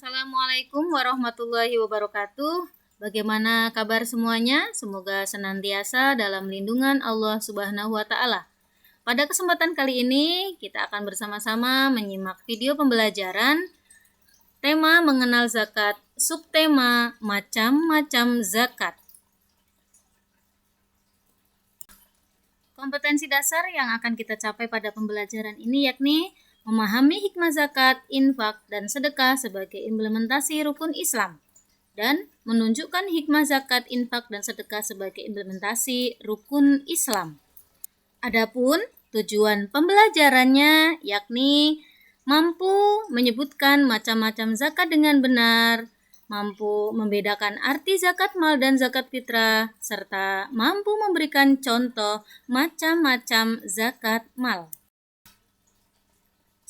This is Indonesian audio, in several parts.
Assalamualaikum warahmatullahi wabarakatuh. Bagaimana kabar semuanya? Semoga senantiasa dalam lindungan Allah Subhanahu wa taala. Pada kesempatan kali ini kita akan bersama-sama menyimak video pembelajaran tema mengenal zakat, subtema macam-macam zakat. Kompetensi dasar yang akan kita capai pada pembelajaran ini yakni memahami hikmah zakat, infak, dan sedekah sebagai implementasi rukun Islam, dan menunjukkan hikmah zakat, infak, dan sedekah sebagai implementasi rukun Islam. Adapun tujuan pembelajarannya yakni mampu menyebutkan macam-macam zakat dengan benar, mampu membedakan arti zakat mal dan zakat fitrah, serta mampu memberikan contoh macam-macam zakat mal.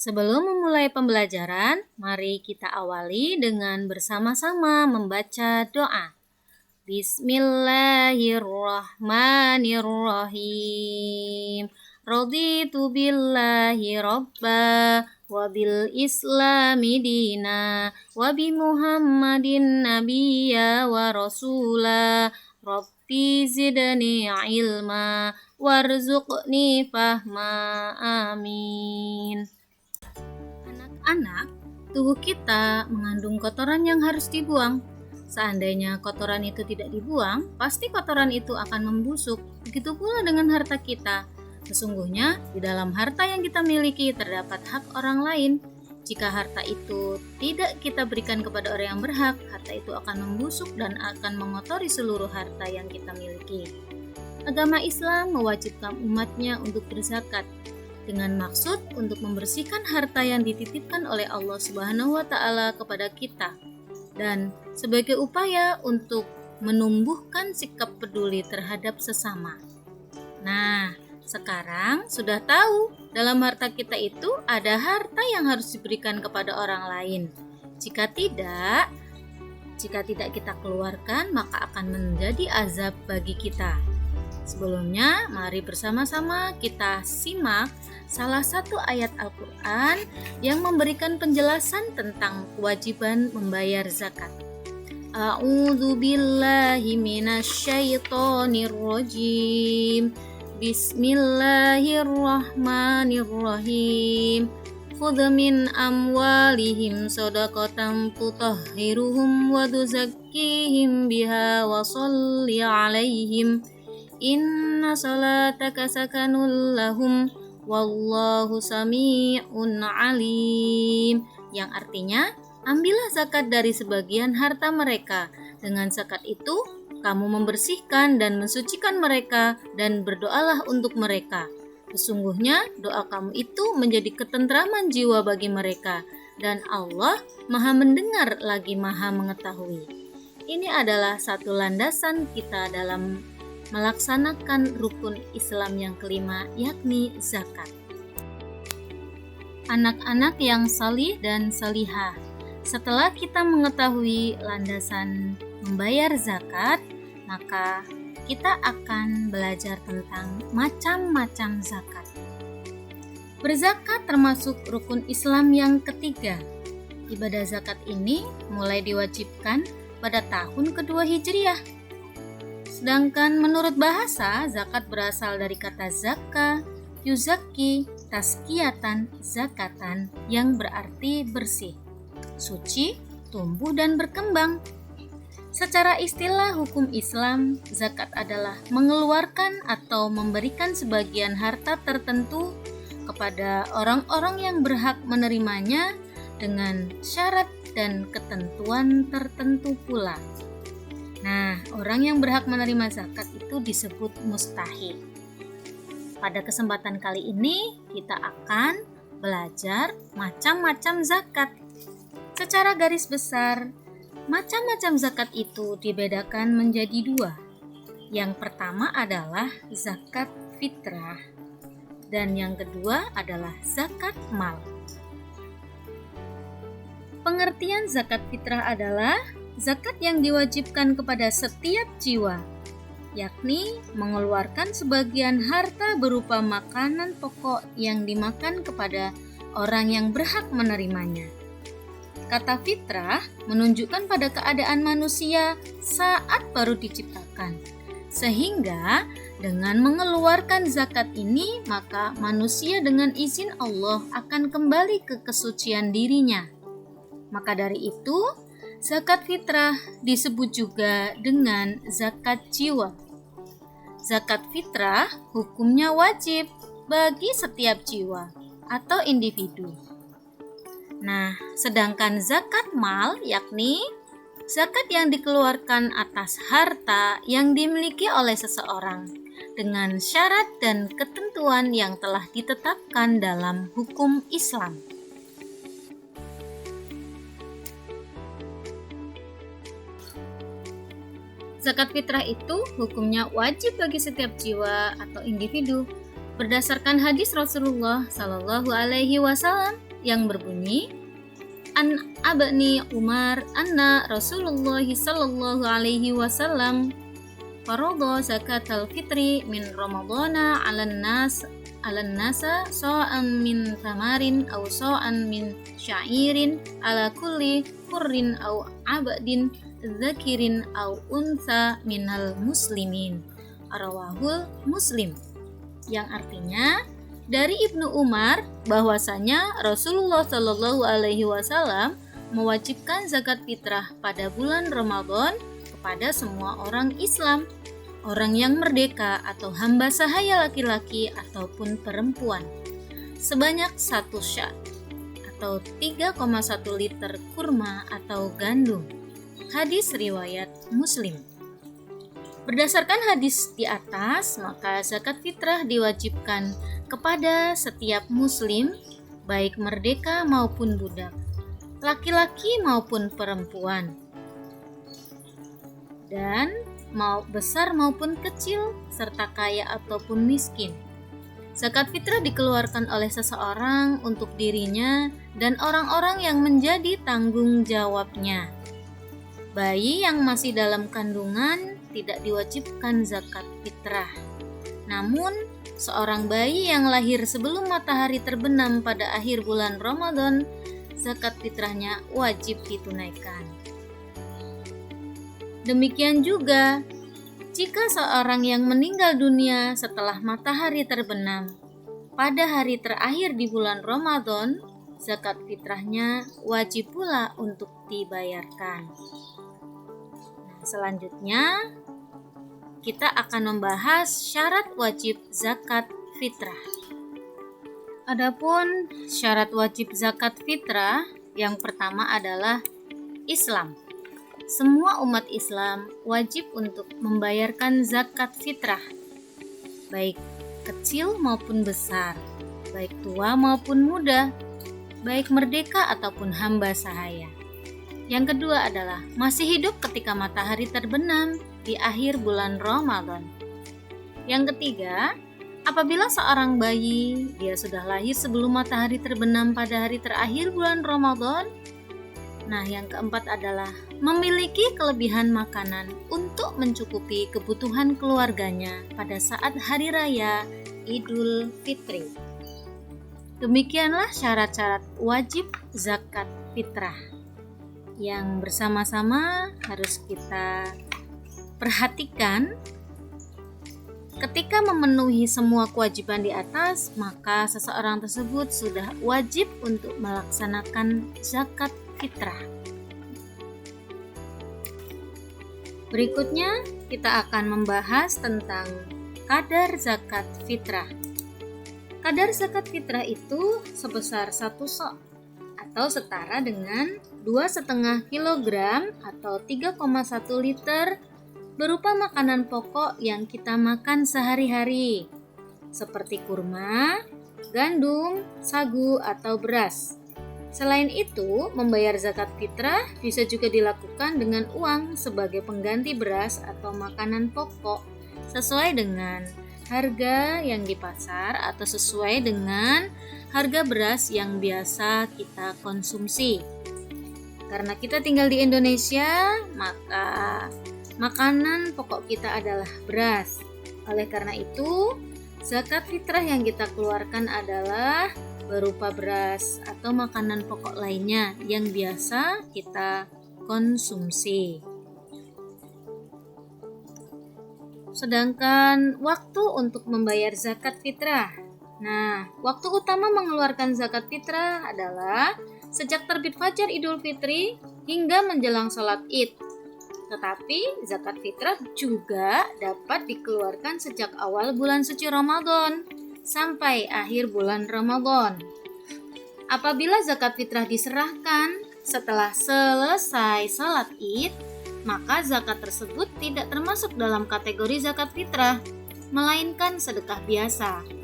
Sebelum memulai pembelajaran, mari kita awali dengan bersama-sama membaca doa. Bismillahirrahmanirrahim. Raditu billahi robba wa bil islami dina wa bi muhammadin nabiyya wa rasula. Rabbi zidni ilma warzuqni fahma. Amin. Anak, tubuh kita mengandung kotoran yang harus dibuang. Seandainya kotoran itu tidak dibuang, pasti kotoran itu akan membusuk. Begitu pula dengan harta kita. Sesungguhnya di dalam harta yang kita miliki terdapat hak orang lain. Jika harta itu tidak kita berikan kepada orang yang berhak, harta itu akan membusuk dan akan mengotori seluruh harta yang kita miliki. Agama Islam mewajibkan umatnya untuk berzakat, dengan maksud untuk membersihkan harta yang dititipkan oleh Allah Subhanahu wa taala kepada kita, dan sebagai upaya untuk menumbuhkan sikap peduli terhadap sesama. Nah, sekarang sudah tahu dalam harta kita itu ada harta yang harus diberikan kepada orang lain. Jika tidak kita keluarkan, maka akan menjadi azab bagi kita. Sebelumnya, mari bersama-sama kita simak salah satu ayat Al-Quran yang memberikan penjelasan tentang kewajiban membayar zakat. A'udzu billahi minasyaitonir rajim. Bismillahirrahmanirrahim. Khudh min amwalihim shadaqatan tutahhiruhum wa tuzakkihim biha wa shalli 'alaihim. Inna salataka sakanul lahum wallahu sami'un alim, yang artinya ambillah zakat dari sebagian harta mereka. Dengan zakat itu kamu membersihkan dan mensucikan mereka, dan berdoalah untuk mereka. Sesungguhnya doa kamu itu menjadi ketentraman jiwa bagi mereka, dan Allah Maha mendengar lagi Maha mengetahui. Ini adalah satu landasan kita dalam melaksanakan rukun Islam yang kelima, yakni zakat. Anak-anak yang salih dan salihah, setelah kita mengetahui landasan membayar zakat, maka kita akan belajar tentang macam-macam zakat. Berzakat termasuk rukun Islam yang ketiga. Ibadah zakat ini mulai diwajibkan pada tahun kedua Hijriah. Sedangkan menurut bahasa, zakat berasal dari kata zakka, yuzakki, taskiyatan, zakatan, yang berarti bersih, suci, tumbuh, dan berkembang. Secara istilah hukum Islam, zakat adalah mengeluarkan atau memberikan sebagian harta tertentu kepada orang-orang yang berhak menerimanya dengan syarat dan ketentuan tertentu pula. Nah, orang yang berhak menerima zakat itu disebut mustahik. Pada kesempatan kali ini, kita akan belajar macam-macam zakat. Secara garis besar, macam-macam zakat itu dibedakan menjadi dua. Yang pertama adalah zakat fitrah, dan yang kedua adalah zakat mal. Pengertian zakat fitrah adalah zakat yang diwajibkan kepada setiap jiwa, yakni mengeluarkan sebagian harta berupa makanan pokok yang dimakan kepada orang yang berhak menerimanya. Kata fitrah menunjukkan pada keadaan manusia saat baru diciptakan. Sehingga dengan mengeluarkan zakat ini, maka manusia dengan izin Allah akan kembali ke kesucian dirinya. Maka dari itu, zakat fitrah disebut juga dengan zakat jiwa. Zakat fitrah hukumnya wajib bagi setiap jiwa atau individu. Nah, sedangkan zakat mal yakni zakat yang dikeluarkan atas harta yang dimiliki oleh seseorang dengan syarat dan ketentuan yang telah ditetapkan dalam hukum Islam. Zakat fitrah itu hukumnya wajib bagi setiap jiwa atau individu berdasarkan hadis Rasulullah Shallallahu Alaihi Wasallam yang berbunyi, An Abni Umar anna Rasulullah Shallallahu Alaihi Wasallam faradha zakatal fitri min Ramadana 'alan nasa sa'an min tamarin aw sa'an min sya'irin ala kulli hurrin aw 'abdin dzakirin aw unsa minal muslimin. Rawahul Muslim. Yang artinya dari Ibnu Umar bahwasanya Rasulullah Shallallahu Alaihi Wasallam mewajibkan zakat fitrah pada bulan Ramadan kepada semua orang Islam, orang yang merdeka atau hamba sahaya laki-laki ataupun perempuan, sebanyak 1 sya' atau 3,1 liter kurma atau gandum. Hadis riwayat Muslim. Berdasarkan hadis di atas, maka zakat fitrah diwajibkan kepada setiap muslim, baik merdeka maupun budak, laki-laki maupun perempuan, dan mau besar maupun kecil, serta kaya ataupun miskin. Zakat fitrah dikeluarkan oleh seseorang untuk dirinya dan orang-orang yang menjadi tanggung jawabnya. Bayi yang masih dalam kandungan tidak diwajibkan zakat fitrah. Namun, seorang bayi yang lahir sebelum matahari terbenam pada akhir bulan Ramadan, zakat fitrahnya wajib ditunaikan. Demikian juga, jika seorang yang meninggal dunia setelah matahari terbenam pada hari terakhir di bulan Ramadan, zakat fitrahnya wajib pula untuk dibayarkan. Selanjutnya, kita akan membahas syarat wajib zakat fitrah. Adapun syarat wajib zakat fitrah yang pertama adalah Islam. Semua umat Islam wajib untuk membayarkan zakat fitrah, baik kecil maupun besar, baik tua maupun muda, baik merdeka ataupun hamba sahaya. Yang kedua adalah masih hidup ketika matahari terbenam di akhir bulan Ramadan. Yang ketiga, apabila seorang bayi dia sudah lahir sebelum matahari terbenam pada hari terakhir bulan Ramadan. Nah, yang keempat adalah memiliki kelebihan makanan untuk mencukupi kebutuhan keluarganya pada saat hari raya Idul Fitri. Demikianlah syarat-syarat wajib zakat fitrah yang bersama-sama harus kita perhatikan. Ketika memenuhi semua kewajiban di atas, maka seseorang tersebut sudah wajib untuk melaksanakan zakat fitrah. Berikutnya kita akan membahas tentang kadar zakat fitrah. Kadar zakat fitrah itu sebesar 1 sok atau setara dengan 2,5 kg atau 3,1 liter berupa makanan pokok yang kita makan sehari-hari seperti kurma, gandum, sagu, atau beras. Selain itu, membayar zakat fitrah bisa juga dilakukan dengan uang sebagai pengganti beras atau makanan pokok sesuai dengan harga yang di pasar atau sesuai dengan harga beras yang biasa kita konsumsi. Karena kita tinggal di Indonesia, maka makanan pokok kita adalah beras. Oleh karena itu, zakat fitrah yang kita keluarkan adalah berupa beras atau makanan pokok lainnya yang biasa kita konsumsi. Sedangkan waktu untuk membayar zakat fitrah. Nah, waktu utama mengeluarkan zakat fitrah adalah sejak terbit fajar Idul Fitri hingga menjelang sholat Id. Tetapi zakat fitrah juga dapat dikeluarkan sejak awal bulan suci Ramadan sampai akhir bulan Ramadan. Apabila zakat fitrah diserahkan setelah selesai sholat Id, maka zakat tersebut tidak termasuk dalam kategori zakat fitrah, melainkan sedekah biasa.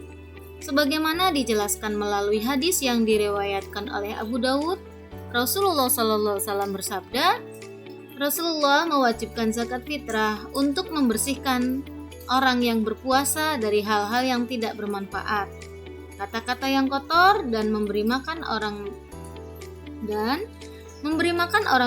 Sebagaimana dijelaskan melalui hadis yang diriwayatkan oleh Abu Dawud, Rasulullah SAW bersabda, Rasulullah mewajibkan zakat fitrah untuk membersihkan orang yang berpuasa dari hal-hal yang tidak bermanfaat, kata-kata yang kotor, dan memberi makan orang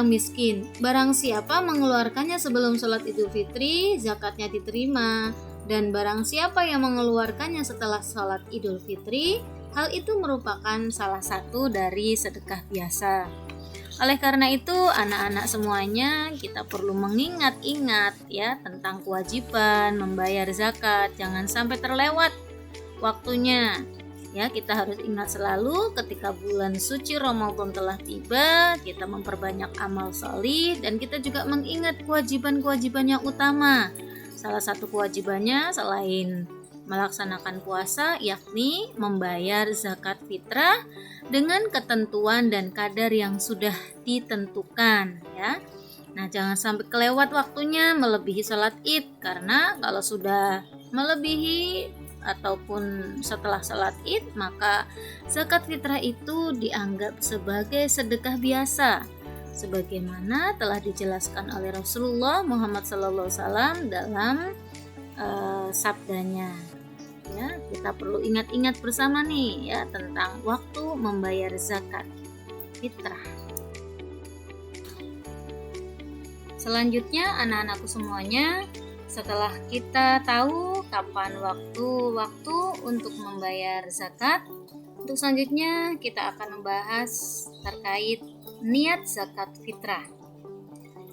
miskin. Barang siapa mengeluarkannya sebelum sholat Idul Fitri, zakatnya diterima. Dan barang siapa yang mengeluarkannya setelah sholat Idul Fitri, hal itu merupakan salah satu dari sedekah biasa. Oleh karena itu, anak-anak semuanya kita perlu mengingat-ingat ya tentang kewajiban membayar zakat. Jangan sampai terlewat waktunya. Ya, kita harus ingat selalu ketika bulan suci Ramadan telah tiba, kita memperbanyak amal sholih dan kita juga mengingat kewajiban-kewajiban yang utama. Salah satu kewajibannya selain melaksanakan puasa yakni membayar zakat fitrah dengan ketentuan dan kadar yang sudah ditentukan ya. Nah, jangan sampai kelewat waktunya melebihi sholat Id, karena kalau sudah melebihi ataupun setelah sholat Id, maka zakat fitrah itu dianggap sebagai sedekah biasa, sebagaimana telah dijelaskan oleh Rasulullah Muhammad SAW dalam sabdanya. Ya, kita perlu ingat-ingat bersama nih ya tentang waktu membayar zakat fitrah. Selanjutnya, anak-anakku semuanya, setelah kita tahu kapan waktu untuk membayar zakat, untuk selanjutnya kita akan membahas terkait niat zakat fitrah.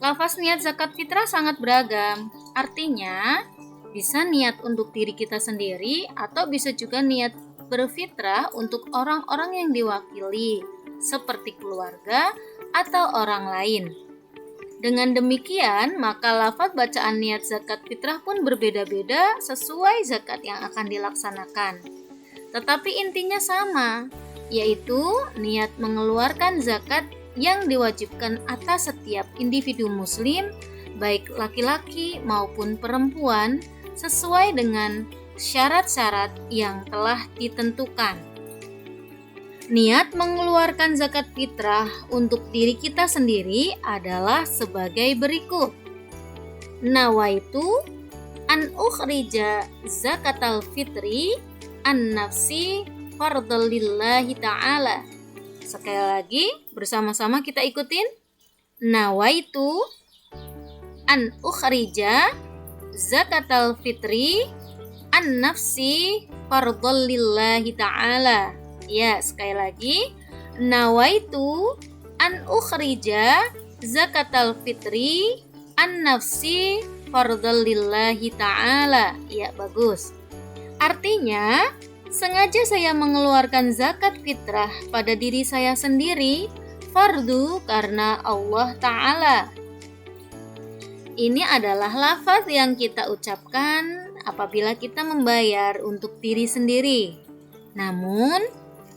Lafaz niat zakat fitrah sangat beragam. Artinya, bisa niat untuk diri kita sendiri atau bisa juga niat berfitrah untuk orang-orang yang diwakili, seperti keluarga atau orang lain. Dengan demikian, maka lafaz bacaan niat zakat fitrah pun berbeda-beda sesuai zakat yang akan dilaksanakan. Tetapi intinya sama, yaitu niat mengeluarkan zakat yang diwajibkan atas setiap individu muslim, baik laki-laki maupun perempuan, sesuai dengan syarat-syarat yang telah ditentukan. Niat mengeluarkan zakat fitrah untuk diri kita sendiri adalah sebagai berikut. Nawaitu an ukhrija zakatal fitri an nafsi fardal lillahi ta'ala. Sekali lagi, bersama-sama kita ikutin. Nawaitu an ukhrija zakatal fitri an nafsi fardal lillahi ta'ala. Ya, sekali lagi. Nawaitu an ukhrija zakatal fitri an nafsi fardal lillahi ta'ala. Ya, bagus. Artinya, sengaja saya mengeluarkan zakat fitrah pada diri saya sendiri, fardu karena Allah Ta'ala. Ini adalah lafaz yang kita ucapkan apabila kita membayar untuk diri sendiri. Namun,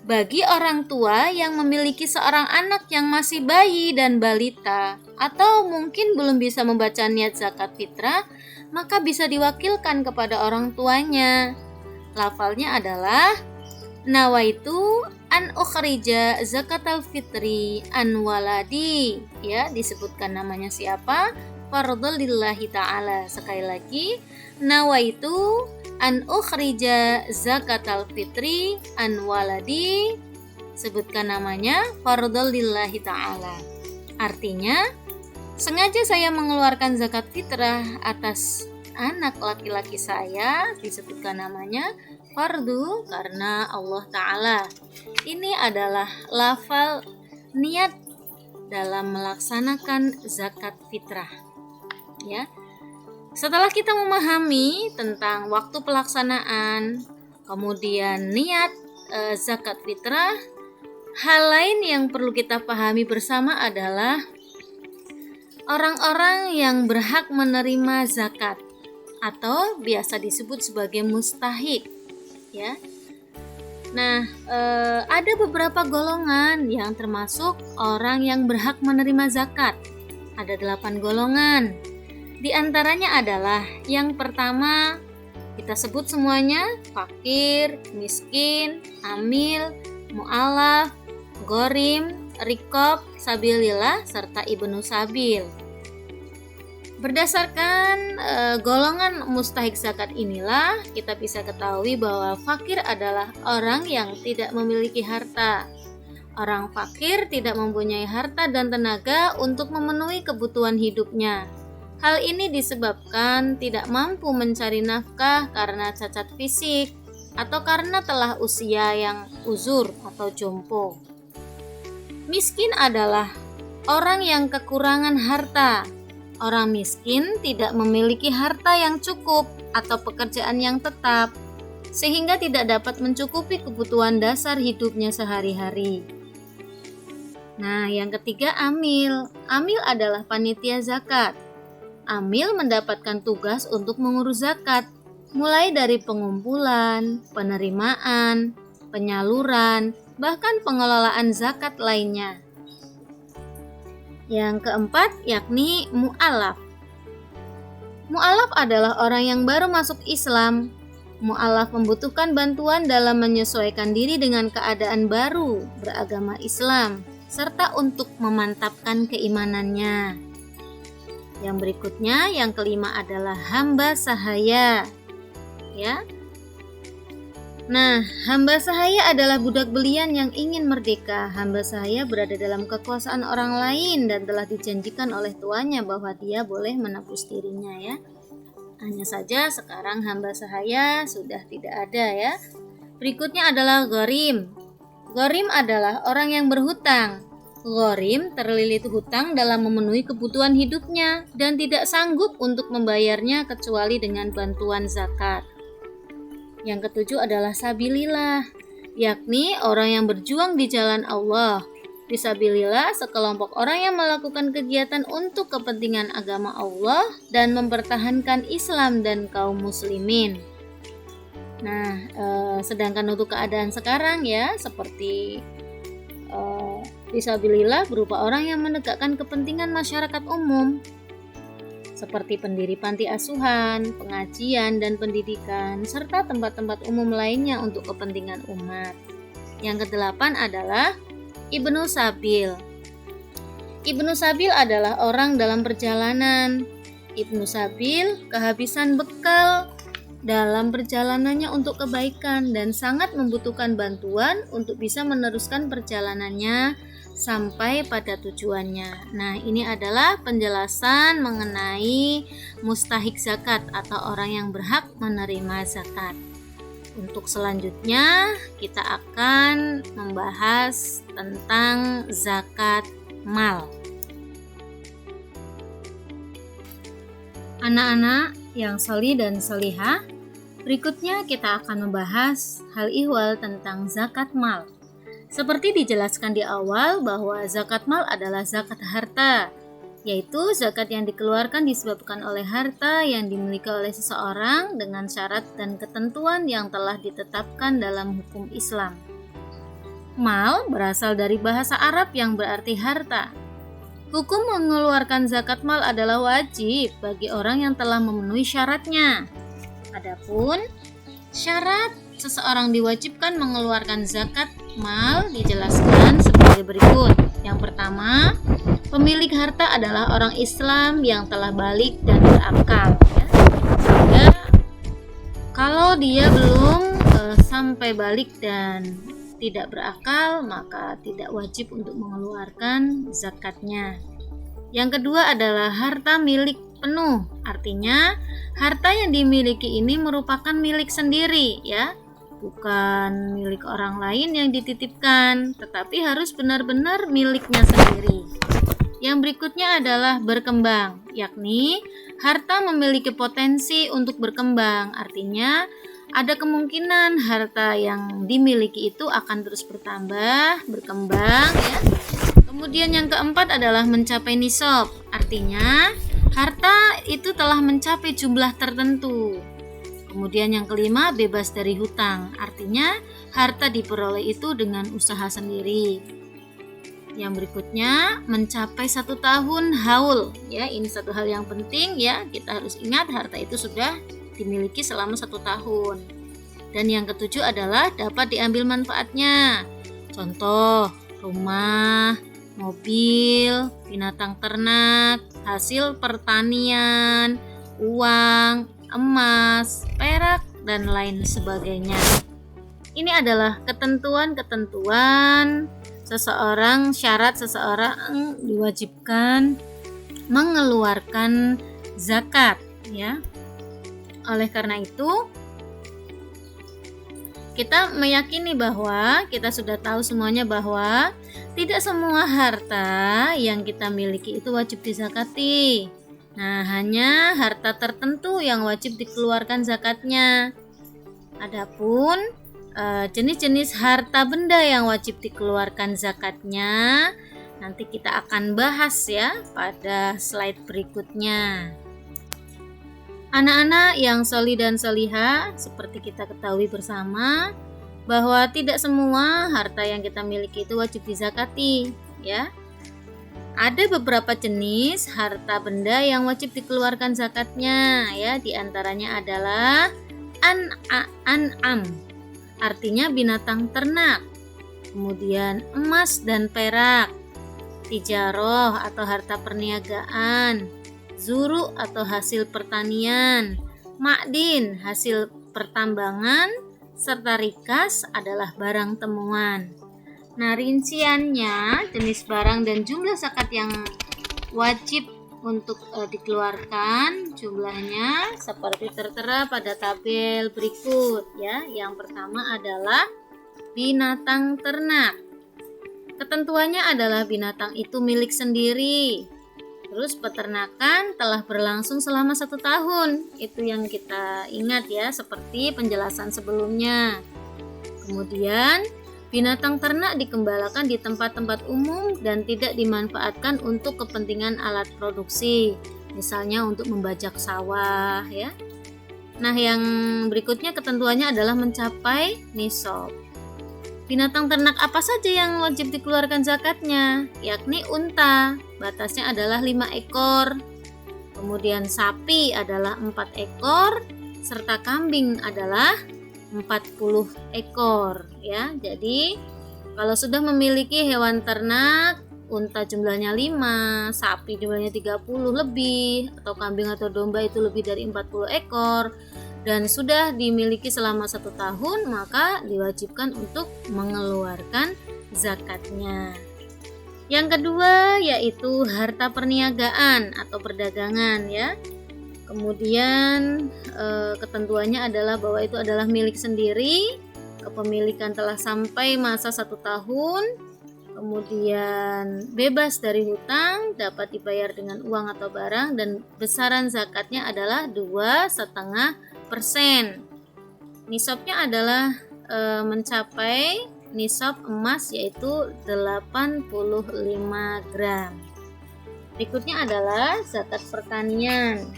bagi orang tua yang memiliki seorang anak yang masih bayi dan balita, atau mungkin belum bisa membaca niat zakat fitrah, maka bisa diwakilkan kepada orang tuanya. Lafalnya adalah nawaitu an ukhrija zakatal fitri an waladi. Ya, disebutkan namanya siapa? Fardhu lillahi ta'ala. Sekali lagi, nawaitu an ukhrija zakatal fitri an waladi. Sebutkan namanya, fardhu lillahi ta'ala. Artinya, sengaja saya mengeluarkan zakat fitrah atas anak laki-laki saya, disebutkan namanya, fardu karena Allah Ta'ala. Ini adalah lafal niat dalam melaksanakan zakat fitrah. Ya. Setelah kita memahami tentang waktu pelaksanaan, kemudian niat zakat fitrah, hal lain yang perlu kita pahami bersama adalah orang-orang yang berhak menerima zakat atau biasa disebut sebagai mustahik, ya. Nah, ada beberapa golongan yang termasuk orang yang berhak menerima zakat. Ada 8 golongan. Di antaranya adalah yang pertama, kita sebut semuanya fakir, miskin, amil, mu'alaf, gorim, rikob, sabilillah, serta ibnu sabil. Berdasarkan golongan mustahik zakat inilah kita bisa ketahui bahwa fakir adalah orang yang tidak memiliki harta. Orang fakir tidak mempunyai harta dan tenaga untuk memenuhi kebutuhan hidupnya. Hal ini disebabkan tidak mampu mencari nafkah karena cacat fisik atau karena telah usia yang uzur atau jompo. Miskin adalah orang yang kekurangan harta. Orang miskin tidak memiliki harta yang cukup atau pekerjaan yang tetap, sehingga tidak dapat mencukupi kebutuhan dasar hidupnya sehari-hari. Nah, yang ketiga amil. Amil adalah panitia zakat. Amil mendapatkan tugas untuk mengurus zakat, mulai dari pengumpulan, penerimaan, penyaluran, bahkan pengelolaan zakat lainnya. Yang keempat yakni mu'alaf. Mu'alaf adalah orang yang baru masuk Islam. Mu'alaf membutuhkan bantuan dalam menyesuaikan diri dengan keadaan baru beragama Islam, serta untuk memantapkan keimanannya. Yang berikutnya, yang kelima adalah hamba sahaya. Ya. Nah, hamba sahaya adalah budak belian yang ingin merdeka. Hamba sahaya berada dalam kekuasaan orang lain dan telah dijanjikan oleh tuannya bahwa dia boleh menebus dirinya, ya. Hanya saja sekarang hamba sahaya sudah tidak ada, ya. Berikutnya adalah gharim. Gharim adalah orang yang berhutang. Gharim terlilit hutang dalam memenuhi kebutuhan hidupnya dan tidak sanggup untuk membayarnya kecuali dengan bantuan zakat. Yang ketujuh adalah sabilillah, yakni orang yang berjuang di jalan Allah. Fisabilillah sekelompok orang yang melakukan kegiatan untuk kepentingan agama Allah dan mempertahankan Islam dan kaum muslimin. Nah, sedangkan untuk keadaan sekarang ya, seperti fisabilillah berupa orang yang menegakkan kepentingan masyarakat umum, seperti pendiri panti asuhan, pengajian dan pendidikan, serta tempat-tempat umum lainnya untuk kepentingan umat. Yang kedelapan adalah ibnu sabil. Ibnu sabil adalah orang dalam perjalanan. Ibnu sabil kehabisan bekal dalam perjalanannya untuk kebaikan dan sangat membutuhkan bantuan untuk bisa meneruskan perjalanannya sampai pada tujuannya. Nah, ini adalah penjelasan mengenai mustahik zakat atau orang yang berhak menerima zakat. Untuk selanjutnya, kita akan membahas tentang zakat mal. Anak-anak yang sholih dan sholihah, berikutnya kita akan membahas hal ihwal tentang zakat mal. Seperti dijelaskan di awal bahwa zakat mal adalah zakat harta, yaitu zakat yang dikeluarkan disebabkan oleh harta yang dimiliki oleh seseorang dengan syarat dan ketentuan yang telah ditetapkan dalam hukum Islam. Mal berasal dari bahasa Arab yang berarti harta. Hukum mengeluarkan zakat mal adalah wajib bagi orang yang telah memenuhi syaratnya. Adapun syarat seseorang diwajibkan mengeluarkan zakat mal dijelaskan sebagai berikut. Yang pertama, pemilik harta adalah orang Islam yang telah balik dan berakal, ya. Sehingga kalau dia belum sampai balik dan tidak berakal, maka tidak wajib untuk mengeluarkan zakatnya. Yang kedua adalah harta milik penuh, artinya harta yang dimiliki ini merupakan milik sendiri, ya. bukan milik orang lain yang dititipkan, tetapi harus benar-benar miliknya sendiri. Yang berikutnya adalah berkembang, yakni harta memiliki potensi untuk berkembang. Artinya ada kemungkinan harta yang dimiliki itu akan terus bertambah, berkembang ya. Kemudian yang keempat adalah mencapai nisab. Artinya harta itu telah mencapai jumlah tertentu. Kemudian yang kelima, bebas dari hutang. Artinya harta diperoleh itu dengan usaha sendiri. Yang berikutnya, mencapai 1 tahun haul. Ya, ini satu hal yang penting ya. Kita harus ingat harta itu sudah dimiliki selama 1 tahun. Dan yang ketujuh adalah dapat diambil manfaatnya. Contoh, rumah, mobil, binatang ternak, hasil pertanian, uang, emas, perak, dan lain sebagainya. Ini adalah ketentuan-ketentuan syarat seseorang diwajibkan mengeluarkan zakat ya. Oleh karena itu, kita meyakini bahwa kita sudah tahu semuanya bahwa tidak semua harta yang kita miliki itu wajib dizakati. Nah, hanya harta tertentu yang wajib dikeluarkan zakatnya. Adapun jenis-jenis harta benda yang wajib dikeluarkan zakatnya nanti kita akan bahas ya pada slide berikutnya. Anak-anak yang sholih dan sholihah, seperti kita ketahui bersama bahwa tidak semua harta yang kita miliki itu wajib dizakati ya. Ada beberapa jenis harta benda yang wajib dikeluarkan zakatnya ya, di antaranya adalah an'am, artinya binatang ternak. Kemudian emas dan perak, tijaroh atau harta perniagaan, zuru atau hasil pertanian, ma'din hasil pertambangan, serta rikas adalah barang temuan. Nah, rinciannya, jenis barang dan jumlah zakat yang wajib untuk dikeluarkan jumlahnya seperti tertera pada tabel berikut ya. Yang pertama adalah binatang ternak. Ketentuannya adalah binatang itu milik sendiri. Terus peternakan telah berlangsung selama 1 tahun. Itu yang kita ingat ya, seperti penjelasan sebelumnya. Kemudian binatang ternak dikembalakan di tempat-tempat umum dan tidak dimanfaatkan untuk kepentingan alat produksi, misalnya untuk membajak sawah ya. Nah, yang berikutnya ketentuannya adalah mencapai nisab. Binatang ternak apa saja yang wajib dikeluarkan zakatnya? Yakni unta, batasnya adalah 5 ekor. Kemudian sapi adalah 4 ekor, serta kambing adalah 40 ekor ya. Jadi kalau sudah memiliki hewan ternak, unta jumlahnya 5, sapi jumlahnya 30 lebih, atau kambing atau domba itu lebih dari 40 ekor dan sudah dimiliki selama 1 tahun, maka diwajibkan untuk mengeluarkan zakatnya. Yang kedua yaitu harta perniagaan atau perdagangan ya. Kemudian ketentuannya adalah bahwa itu adalah milik sendiri, kepemilikan telah sampai masa 1 tahun, kemudian bebas dari hutang, dapat dibayar dengan uang atau barang, dan besaran zakatnya adalah 2,5%. Nisabnya adalah mencapai nisab emas yaitu 85 gram. Berikutnya adalah zakat pertanian.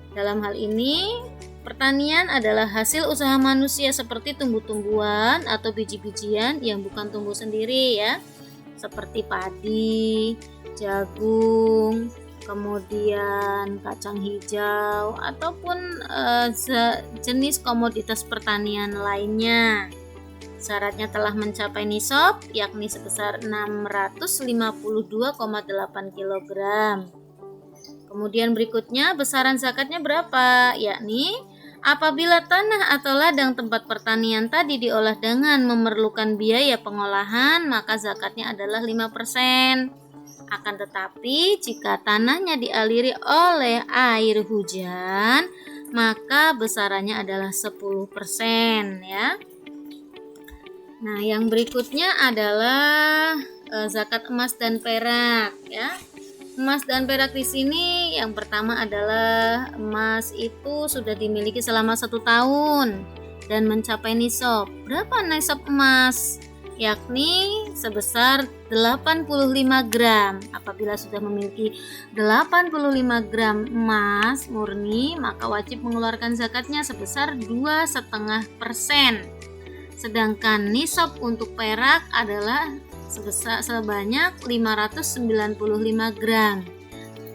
Dalam hal ini, pertanian adalah hasil usaha manusia seperti tumbuh-tumbuhan atau biji-bijian yang bukan tumbuh sendiri ya, seperti padi, jagung, kemudian kacang hijau ataupun jenis komoditas pertanian lainnya. Syaratnya telah mencapai nisab yakni sebesar 652,8 kg. Kemudian berikutnya besaran zakatnya berapa? Yakni apabila tanah atau ladang tempat pertanian tadi diolah dengan memerlukan biaya pengolahan, maka zakatnya adalah 5%. Akan tetapi jika tanahnya dialiri oleh air hujan, maka besarannya adalah 10% ya. Nah, yang berikutnya adalah zakat emas dan perak ya. Emas dan perak di sini yang pertama adalah emas itu sudah dimiliki selama 1 tahun dan mencapai nisab. Berapa nisab emas? Yakni sebesar 85 gram. Apabila sudah memiliki 85 gram emas murni, maka wajib mengeluarkan zakatnya sebesar 2,5%. Sedangkan nisab untuk perak adalah sebanyak 595 gram.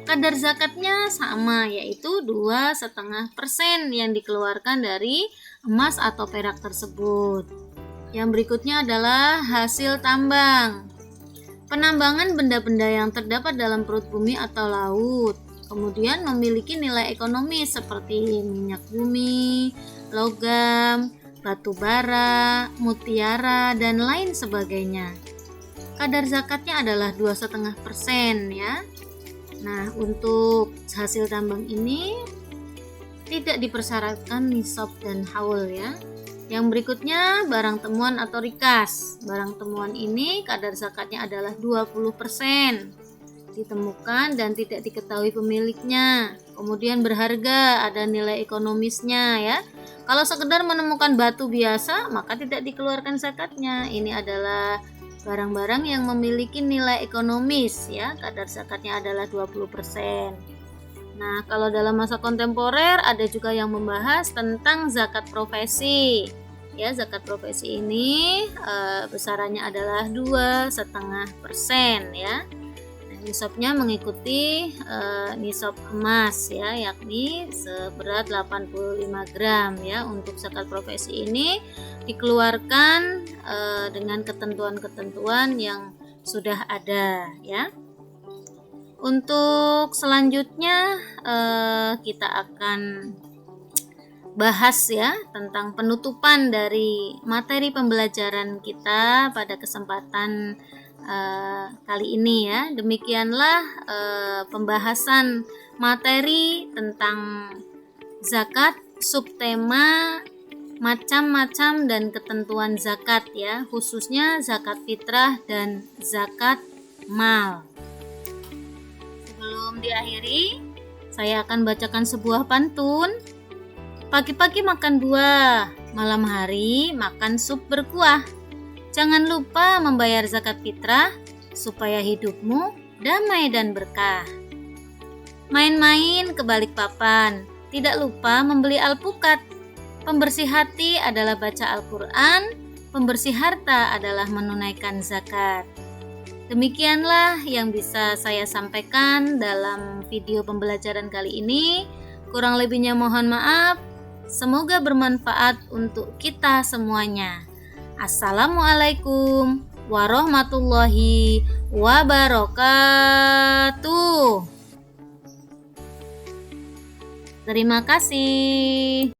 Kadar zakatnya sama, yaitu 2,5% yang dikeluarkan dari emas atau perak tersebut. Yang berikutnya adalah hasil tambang. Penambangan benda-benda yang terdapat dalam perut bumi atau laut, kemudian memiliki nilai ekonomis seperti minyak bumi, logam, batu bara, mutiara, dan lain sebagainya. Kadar zakatnya adalah 2,5% ya. Nah, untuk hasil tambang ini tidak dipersyaratkan nisab dan haul ya. Yang berikutnya barang temuan atau rikas. Barang temuan ini kadar zakatnya adalah 20%. Ditemukan dan tidak diketahui pemiliknya. Kemudian berharga, ada nilai ekonomisnya ya. Kalau sekedar menemukan batu biasa, maka tidak dikeluarkan zakatnya. Ini adalah barang-barang yang memiliki nilai ekonomis ya. Kadar zakatnya adalah 20%. Nah, kalau dalam masa kontemporer ada juga yang membahas tentang zakat profesi. Ya, zakat profesi ini besarannya adalah 2,5% ya. Nah, nisabnya mengikuti nisab emas ya, yakni seberat 85 gram ya. Untuk zakat profesi ini dikeluarkan dengan ketentuan-ketentuan yang sudah ada ya. Untuk selanjutnya kita akan bahas ya tentang penutupan dari materi pembelajaran kita pada kesempatan kali ini ya. Demikianlah pembahasan materi tentang zakat, subtema macam-macam dan ketentuan zakat ya, khususnya zakat fitrah dan zakat mal. Sebelum diakhiri, saya akan bacakan sebuah pantun. Pagi-pagi makan buah, malam hari makan sup berkuah. Jangan lupa membayar zakat fitrah supaya hidupmu damai dan berkah. Main-main ke Balikpapan, tidak lupa membeli alpukat. Pembersih hati adalah baca Al-Quran, pembersih harta adalah menunaikan zakat. Demikianlah yang bisa saya sampaikan dalam video pembelajaran kali ini. Kurang lebihnya mohon maaf. Semoga bermanfaat untuk kita semuanya. Assalamualaikum warahmatullahi wabarakatuh. Terima kasih.